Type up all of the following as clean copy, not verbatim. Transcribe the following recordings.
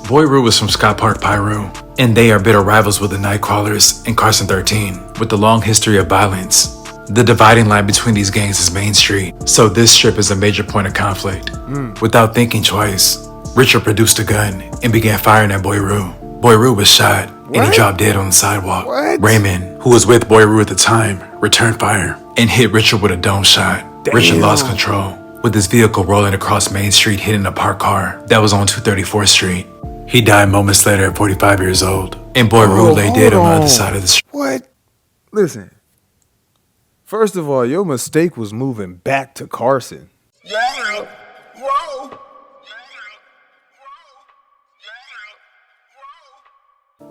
Boy Rue was from Scott Park, Piru, and they are bitter rivals with the Nightcrawlers and Carson 13. With a long history of violence, the dividing line between these gangs is Main Street, so this strip is a major point of conflict. Without thinking twice, Richard produced a gun and began firing at Boy Rue. Boy Rue was shot, and he dropped dead on the sidewalk. Raymond, who was with Boy Rue at the time, returned fire and hit Richard with a dome shot. Richard lost control, with his vehicle rolling across Main Street hitting a parked car that was on 234th Street. He died moments later at 45 years old, and Boy Rue lay dead on the other side of the street. What? Listen. First of all, your mistake was moving back to Carson. Yeah. Whoa.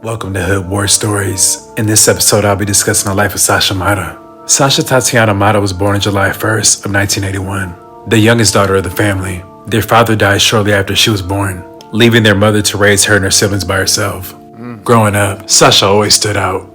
Welcome to Hood War Stories. In this episode, I'll be discussing the life of Sasha Mata. Sasha Tatiana Mata was born on July 1st of 1981, the youngest daughter of the family. Their father died shortly after she was born, leaving their mother to raise her and her siblings by herself. Growing up, Sasha always stood out.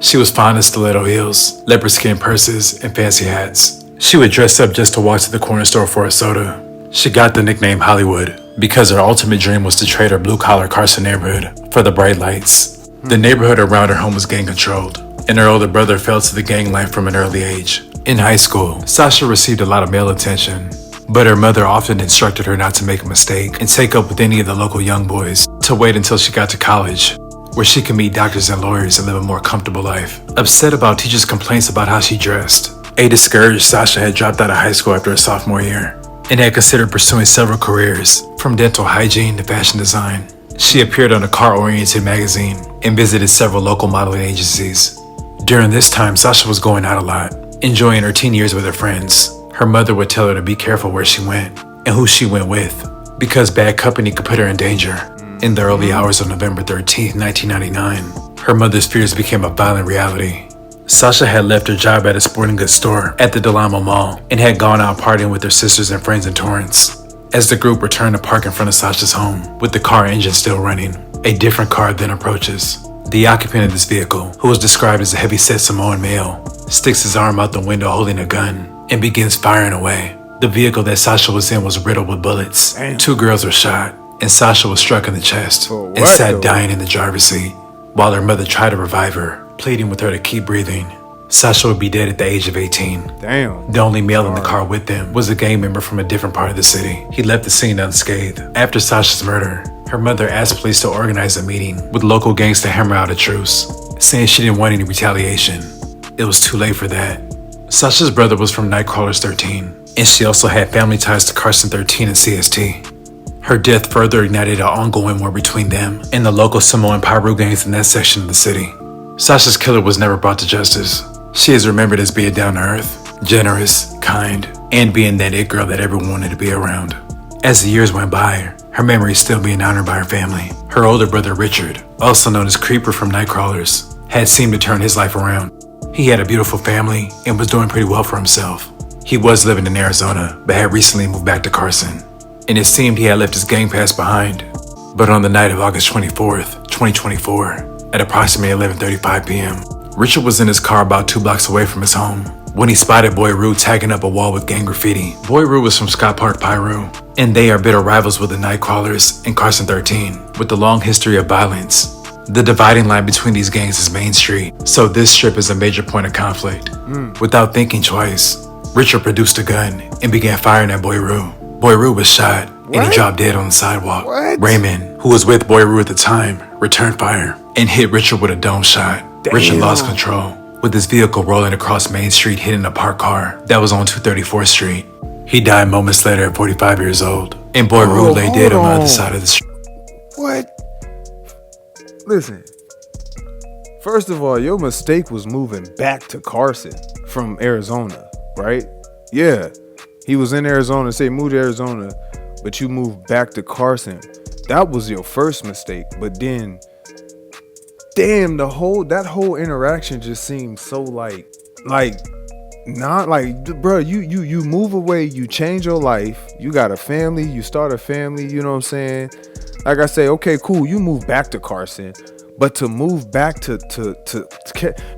She was fond of stiletto heels, leopard skin purses, and fancy hats. She would dress up just to walk to the corner store for a soda. She got the nickname Hollywood because her ultimate dream was to trade her blue-collar Carson neighborhood for the bright lights. The neighborhood around her home was gang-controlled, and her older brother fell to the gang life from an early age. In high school, Sasha received a lot of male attention, but her mother often instructed her not to make a mistake and take up with any of the local young boys, to wait until she got to college, where she could meet doctors and lawyers and live a more comfortable life. Upset about teachers' complaints about how she dressed, a discouraged Sasha had dropped out of high school after her sophomore year and had considered pursuing several careers, from dental hygiene to fashion design. She appeared on a car-oriented magazine and visited several local modeling agencies. During this time, Sasha was going out a lot, enjoying her teen years with her friends. Her mother would tell her to be careful where she went and who she went with, because bad company could put her in danger. In the early hours of November 13, 1999, her mother's fears became a violent reality. Sasha had left her job at a sporting goods store at the Delamo Mall and had gone out partying with her sisters and friends in Torrance. As the group returned to park in front of Sasha's home, with the car engine still running, a different car then approaches. The occupant of this vehicle, who was described as a heavy-set Samoan male, sticks his arm out the window holding a gun and begins firing away. The vehicle that Sasha was in was riddled with bullets. Two girls were shot, and Sasha was struck in the chest and sat dying in the driver's seat, while her mother tried to revive her, pleading with her to keep breathing. Sasha would be dead at the age of 18. Damn. The only male in the car with them was a gang member from a different part of the city. He left the scene unscathed. After Sasha's murder, her mother asked police to organize a meeting with local gangs to hammer out a truce, saying she didn't want any retaliation. It was too late for that. Sasha's brother was from Nightcrawlers 13, and she also had family ties to Carson 13 and CST. Her death further ignited an ongoing war between them and the local Samoan Pirus gangs in that section of the city. Sasha's killer was never brought to justice. She is remembered as being down-to-earth, generous, kind, and being that it girl that everyone wanted to be around. As the years went by, her memory is still being honored by her family. Her older brother Richard, also known as Creeper from Nightcrawlers, had seemed to turn his life around. He had a beautiful family and was doing pretty well for himself. He was living in Arizona, but had recently moved back to Carson, and it seemed he had left his gang past behind. But on the night of August 24th, 2024, at approximately 11:35 p.m., Richard was in his car about 2 blocks away from his home when he spotted Boy Rue tagging up a wall with gang graffiti. Boy Rue was from Scott Park, Piru, and they are bitter rivals with the Nightcrawlers and Carson 13. With a long history of violence, the dividing line between these gangs is Main Street, so this strip is a major point of conflict. Without thinking twice, Richard produced a gun and began firing at Boy Rue. Boy Rue was shot, and he dropped dead on the sidewalk. Raymond, who was with Boy Rue at the time, returned fire and hit Richard with a dome shot. Richard lost control, with his vehicle rolling across Main Street hitting a parked car that was on 234th Street. He died moments later at 45 years old, and Boy Rue lay dead on the other side of the street. What? Listen. First of all, your mistake was moving back to Carson from Arizona, right? Yeah. He was in Arizona, say moved to Arizona, but you moved back to Carson. That was your first mistake, but then damn, that whole interaction just seems so not like, bro, you move away, you change your life, you got a family, you start a family, you know what I'm saying? Like I say, okay, cool, you move back to Carson, but to move back to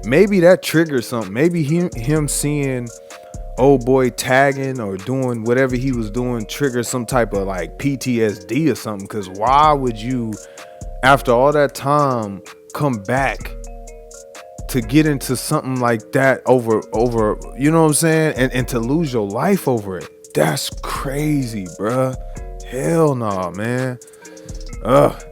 maybe that triggers something. Maybe him seeing old boy tagging or doing whatever he was doing trigger some type of like PTSD or something. Because why would you, after all that time, come back to get into something like that over, you know what I'm saying? And to lose your life over it. That's crazy, bruh. Hell nah, man. Ugh.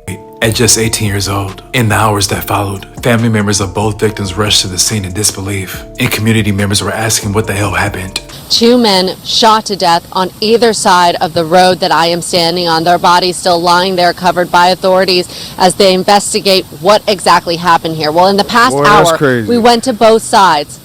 At just 18 years old, in the hours that followed, family members of both victims rushed to the scene in disbelief, and community members were asking what the hell happened. 2 men shot to death on either side of the road that I am standing on. Their bodies still lying there covered by authorities as they investigate what exactly happened here. Well, in the past hour, we went to both sides.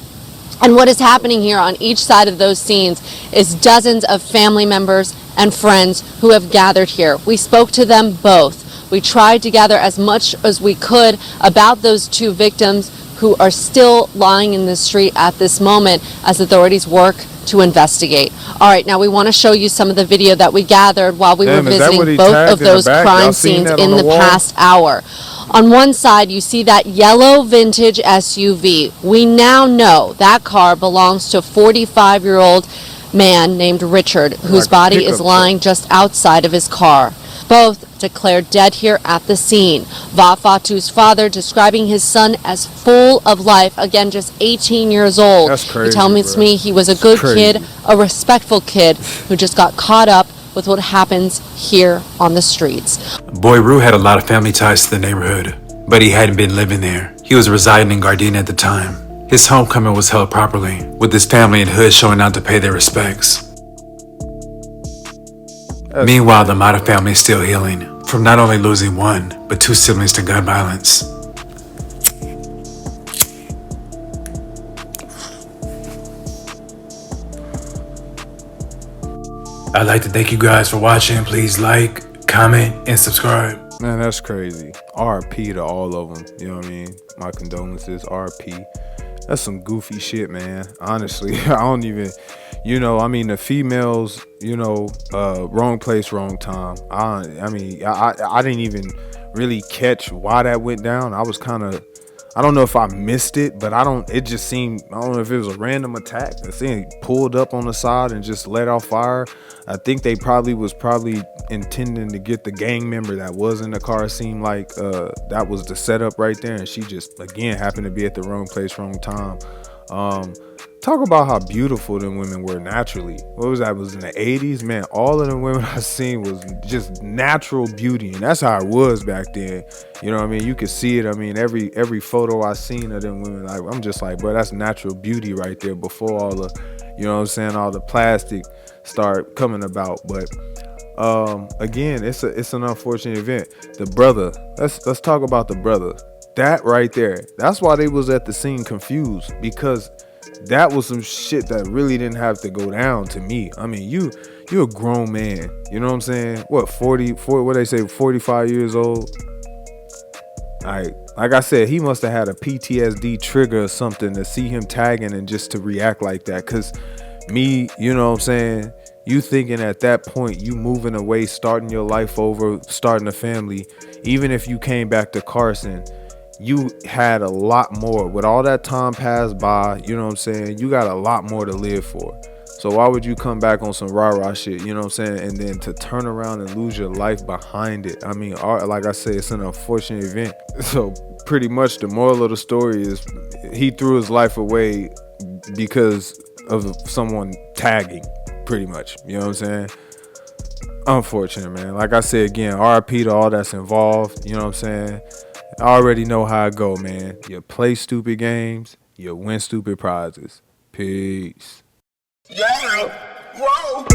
And what is happening here on each side of those scenes is dozens of family members and friends who have gathered here. We spoke to them both. We tried to gather as much as we could about those 2 victims who are still lying in the street at this moment as authorities work to investigate. All right, now we want to show you some of the video that we gathered while we were visiting both of those crime scenes in the past hour. On one side, you see that yellow vintage SUV. We now know that car belongs to a 45-year-old man named Richard, whose body is lying just outside of his car. Both declared dead here at the scene. Vafatu's father describing his son as full of life, again, just 18 years old. That's crazy, he tells me he was a good kid, a respectful kid who just got caught up with what happens here on the streets. Boy Rue had a lot of family ties to the neighborhood, but he hadn't been living there. He was residing in Gardena at the time. His homecoming was held properly, with his family and hood showing out to pay their respects. Meanwhile, the Mata family is still healing from not only losing 1, but 2 siblings to gun violence. I'd like to thank you guys for watching. Please like, comment, and subscribe. Man, that's crazy. RP to all of them. You know what I mean? My condolences. RP. That's some goofy shit, man. Honestly, I don't even, I mean, the females, wrong place, wrong time. I didn't even really catch why that went down. I was kind of, I don't know if I missed it, but it just seemed, I don't know if it was a random attack. I think he pulled up on the side and just let off fire. I think they was intending to get the gang member that was in the car. It seemed like that was the setup right there, and she just again happened to be at the wrong place, wrong time. Talk about how beautiful them women were naturally. What was that? It was in the 80s, man. All of the women I seen was just natural beauty, and that's how it was back then. You know what I mean? You could see it. I mean, every photo I seen of them women, I'm just like, bro, that's natural beauty right there. Before all the, all the plastic start coming about. But again, it's an unfortunate event. The brother. Let's talk about the brother. That right there. That's why they was at the scene confused, because that was some shit that really didn't have to go down to me. I mean, you're a grown man. You know what I'm saying? What, 40, what they say, 45 years old? Like I said, he must have had a PTSD trigger or something to see him tagging and just to react like that. Because me, you know what I'm saying? You thinking at that point, you moving away, starting your life over, starting a family. Even if you came back to Carson, you had a lot more. With all that time passed by, you know what I'm saying? You got a lot more to live for. So why would you come back on some rah-rah shit, you know what I'm saying? And then to turn around and lose your life behind it. I mean, like I said, it's an unfortunate event. So pretty much the moral of the story is he threw his life away because of someone tagging, pretty much. You know what I'm saying? Unfortunate, man. Like I said, again, RIP to all that's involved. You know what I'm saying? I already know how it go, man. You play stupid games, you win stupid prizes. Peace. Yeah. Whoa.